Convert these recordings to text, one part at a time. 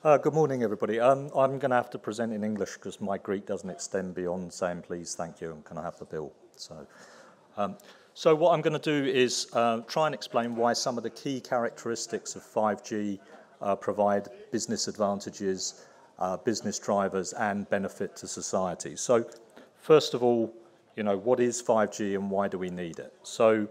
Good morning, everybody. I'm going to have to present in English because my Greek doesn't extend beyond saying please, thank you, and can I have the bill? So what I'm going to do is try and explain why some of the key characteristics of 5G provide business advantages, business drivers, and benefit to society. So first of all, what is 5G and why do we need it? So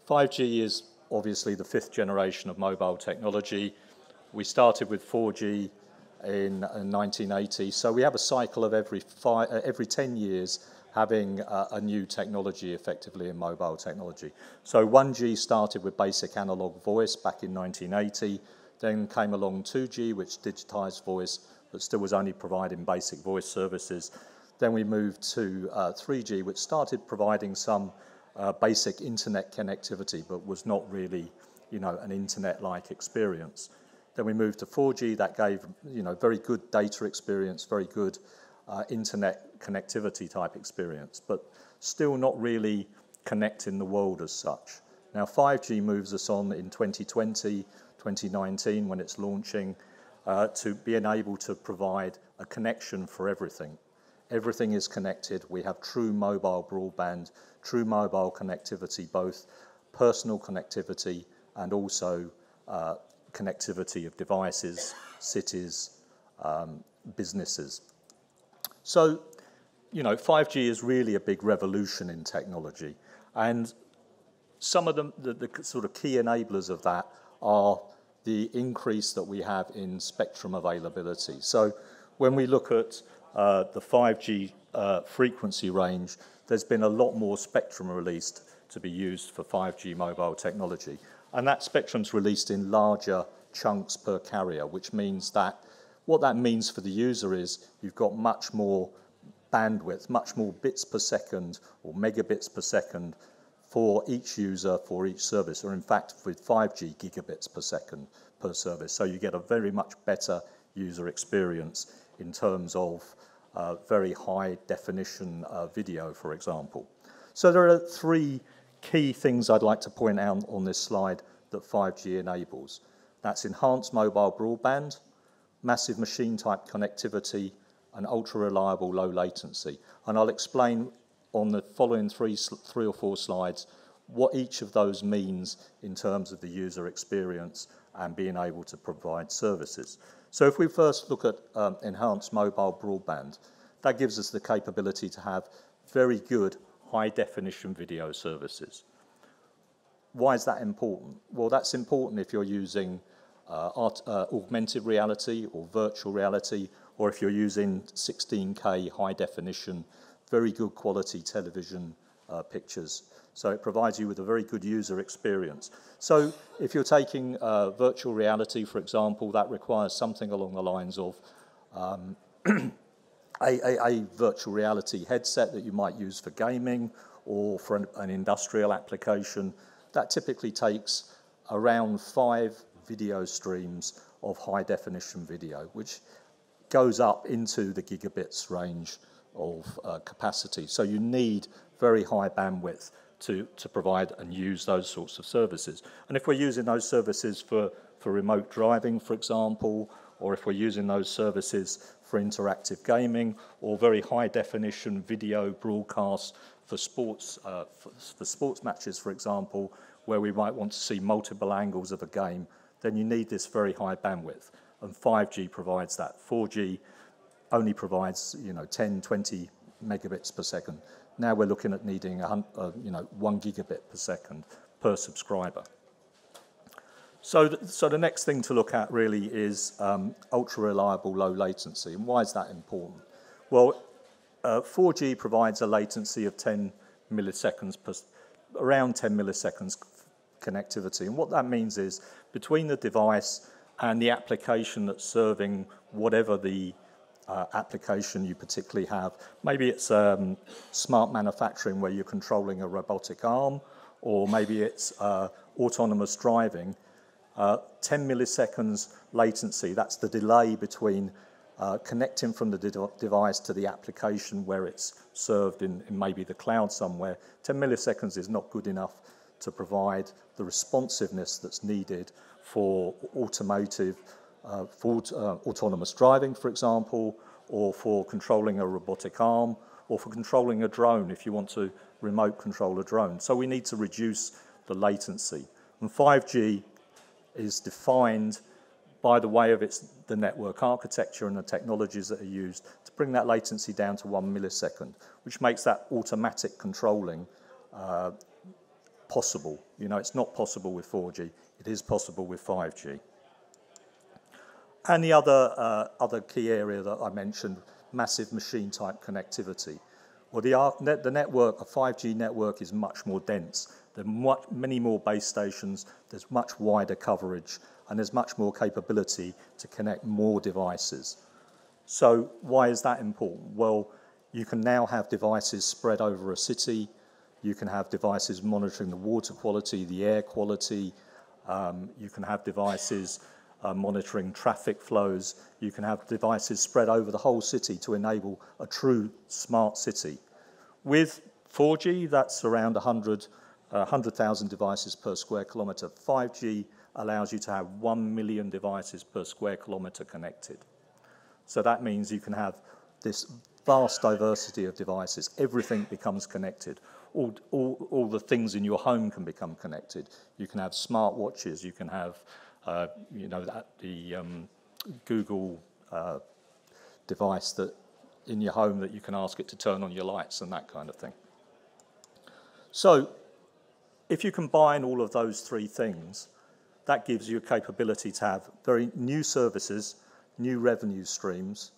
5G is obviously the fifth generation of mobile technology. We started with 4G in 1980, so we have a cycle of every 10 years having a new technology effectively in mobile technology. So 1G started with basic analog voice back in 1980, then came along 2G, which digitized voice, but still was only providing basic voice services. Then we moved to 3G, which started providing some basic internet connectivity, but was not really, an internet-like experience. Then we moved to 4G, that gave, very good data experience, very good internet connectivity type experience, but still not really connecting the world as such. Now 5G moves us on in 2020, 2019, when it's launching, to being able to provide a connection for everything. Everything is connected. We have true mobile broadband, true mobile connectivity, both personal connectivity and also connectivity of devices, cities, businesses. So, 5G is really a big revolution in technology, and some of the sort of key enablers of that are the increase that we have in spectrum availability. So when we look at the 5G frequency range, there's been a lot more spectrum released to be used for 5G mobile technology. And that spectrum's released in larger chunks per carrier, which means that what that means for the user is you've got much more bandwidth, much more bits per second or megabits per second for each user, for each service, or in fact with 5G, gigabits per second per service. So you get a very much better user experience in terms of very high definition video, for example. So there are three key things I'd like to point out on this slide that 5G enables. That's enhanced mobile broadband, massive machine type connectivity, and ultra reliable low latency. And I'll explain on the following three or four slides what each of those means in terms of the user experience and being able to provide services. So if we first look at enhanced mobile broadband, that gives us the capability to have very good high definition video services. Why is that important? Well, that's important if you're using augmented reality or virtual reality, or if you're using 16K high definition, very good quality television pictures. So it provides you with a very good user experience. So if you're taking virtual reality, for example, that requires something along the lines of a virtual reality headset that you might use for gaming or for an industrial application. That typically takes around 5 video streams of high definition video, which goes up into the gigabits range of capacity. So you need very high bandwidth to provide and use those sorts of services. And if we're using those services for remote driving, for example, or if we're using those services for interactive gaming or very high definition video broadcasts for sports matches, for example, where we might want to see multiple angles of a game, then you need this very high bandwidth. And 5G provides that. 4G only provides 10, 20 megabits per second. Now we're looking at needing 1 gigabit per second per subscriber. So the next thing to look at really is ultra reliable low latency. And why is that important? Well, 4G provides a latency of 10 milliseconds around 10 milliseconds connectivity. And what that means is between the device and the application that's serving whatever the application you particularly have. Maybe it's smart manufacturing where you're controlling a robotic arm, or maybe it's autonomous driving. 10 milliseconds latency, that's the delay between connecting from the device to the application where it's served in maybe the cloud somewhere. 10 milliseconds is not good enough to provide the responsiveness that's needed for automotive for autonomous driving, for example, or for controlling a robotic arm, or for controlling a drone if you want to remote control a drone. So we need to reduce the latency. And 5G is defined by the way of the network architecture and the technologies that are used to bring that latency down to 1 millisecond, which makes that automatic controlling possible. You know, it's not possible with 4G. It is possible with 5G. And the other key area that I mentioned, massive machine-type connectivity. Well, the network, a 5G network, is much more dense. There are many more base stations, there's much wider coverage, and there's much more capability to connect more devices. So why is that important? Well, you can now have devices spread over a city. You can have devices monitoring the water quality, the air quality. You can have devices monitoring traffic flows. You can have devices spread over the whole city to enable a true smart city. With 4G, that's around 100,000 devices per square kilometre. 5G allows you to have 1 million devices per square kilometre connected. So that means you can have this vast diversity of devices. Everything becomes connected. All the things in your home can become connected. You can have smart watches. You can have, the Google device that in your home that you can ask it to turn on your lights and that kind of thing. So if you combine all of those three things, that gives you a capability to have very new services, new revenue streams,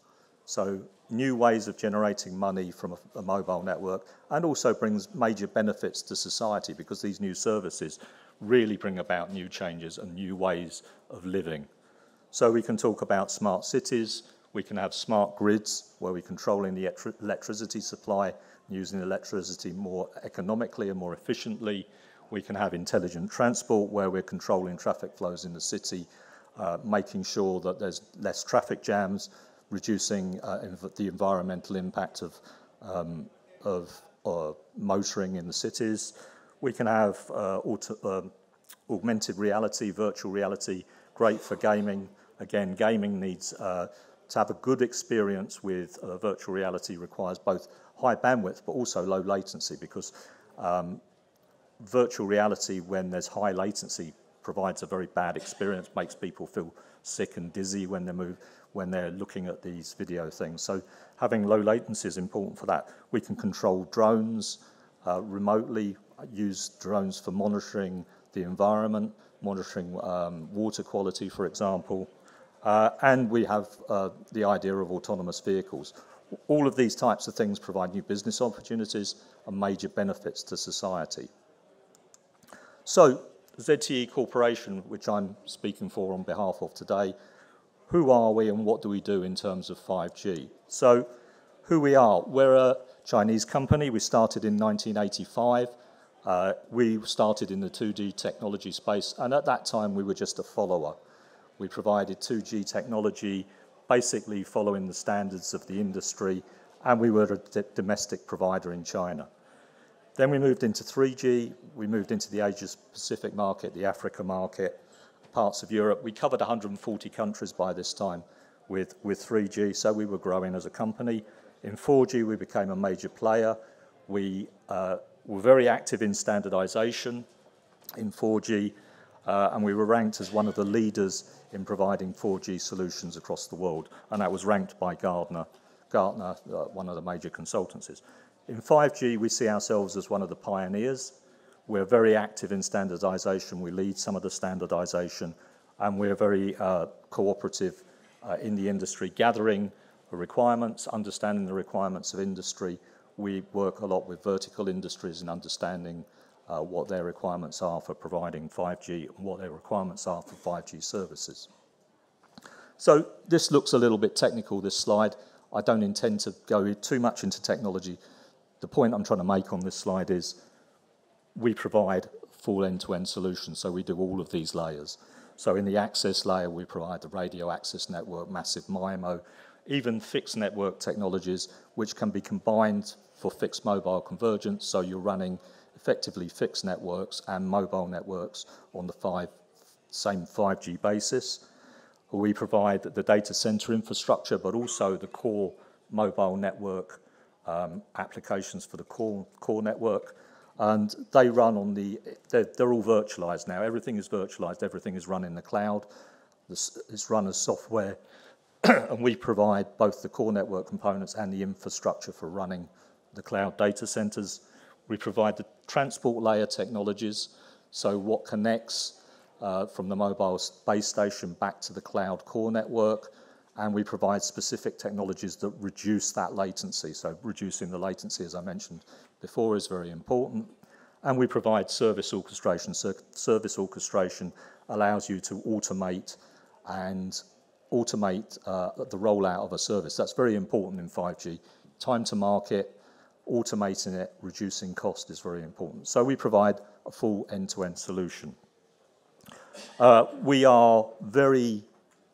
so new ways of generating money from a mobile network, and also brings major benefits to society because these new services really bring about new changes and new ways of living. So we can talk about smart cities, we can have smart grids where we're controlling the electricity supply, using electricity more economically and more efficiently. We can have intelligent transport where we're controlling traffic flows in the city, making sure that there's less traffic jams, reducing the environmental impact of motoring in the cities. We can have augmented reality, virtual reality, great for gaming. Again, gaming needs to have a good experience with virtual reality requires both high bandwidth but also low latency because virtual reality, when there's high latency, provides a very bad experience, makes people feel sick and dizzy when they're looking at these video things. So having low latency is important for that. We can control drones remotely, use drones for monitoring the environment, monitoring water quality, for example. And we have the idea of autonomous vehicles. All of these types of things provide new business opportunities and major benefits to society. So, ZTE Corporation, which I'm speaking for on behalf of today, who are we and what do we do in terms of 5G? So, who we are, we're a Chinese company. We started in 1985. We started in the 2G technology space, and at that time we were just a follower. We provided 2G technology, basically following the standards of the industry, and we were a domestic provider in China. Then we moved into 3G, we moved into the Asia-Pacific market, the Africa market, parts of Europe. We covered 140 countries by this time with 3G, so we were growing as a company. In 4G, we became a major player. We were very active in standardization in 4G, and we were ranked as one of the leaders in providing 4G solutions across the world, and that was ranked by Gartner, one of the major consultancies. In 5G, we see ourselves as one of the pioneers. We're very active in standardization. We lead some of the standardization, and we're very cooperative in the industry, gathering the requirements, understanding the requirements of industry. We work a lot with vertical industries in understanding what their requirements are for providing 5G and what their requirements are for 5G services. So this looks a little bit technical, this slide. I don't intend to go too much into technology. The point I'm trying to make on this slide is we provide full end-to-end solutions, so we do all of these layers. So in the access layer, we provide the radio access network, massive MIMO, even fixed network technologies, which can be combined for fixed mobile convergence, so you're running effectively fixed networks and mobile networks on the same 5G basis. We provide the data center infrastructure, but also the core mobile network applications for the core network. And they run on they're all virtualized now. Everything is virtualized, everything is run in the cloud. It's run as software, and we provide both the core network components and the infrastructure for running the cloud data centers. We provide the transport layer technologies, so what connects from the mobile base station back to the cloud core network, and we provide specific technologies that reduce that latency. So reducing the latency, as I mentioned before, is very important. And we provide service orchestration. So service orchestration allows you to automate the rollout of a service. That's very important in 5G. Time to market, automating it, reducing cost is very important. So we provide a full end-to-end solution. We are very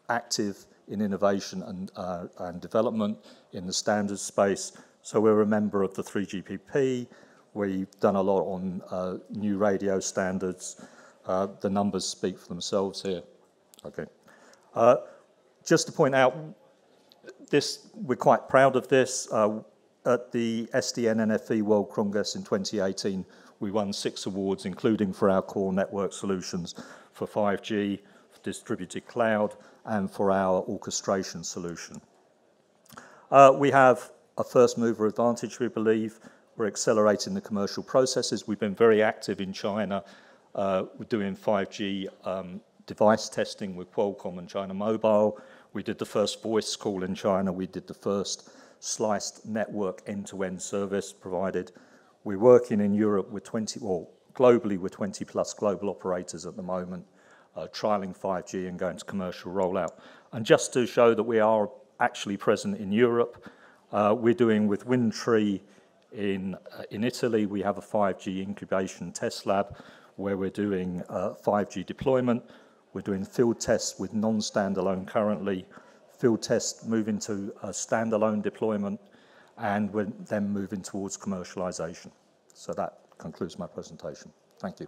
active in innovation and development in the standards space. So we're a member of the 3GPP. We've done a lot on new radio standards. The numbers speak for themselves here. Okay. Just to point out, we're quite proud of this. At the SDN NFE World Congress in 2018, we won 6 awards, including for our core network solutions for 5G, for distributed cloud, and for our orchestration solution. We have a first mover advantage, we believe. We're accelerating the commercial processes. We've been very active in China. We're doing 5G device testing with Qualcomm and China Mobile. We did the first voice call in China. We did the first sliced network end-to-end service provided. We're working in Europe with globally with 20 plus global operators at the moment, trialing 5G and going to commercial rollout. And just to show that we are actually present in Europe, we're doing with Windtree in Italy. We have a 5G incubation test lab where we're doing 5G deployment. We're doing field tests with non-standalone currently, field tests moving to a standalone deployment, and we're then moving towards commercialization. So that concludes my presentation. Thank you.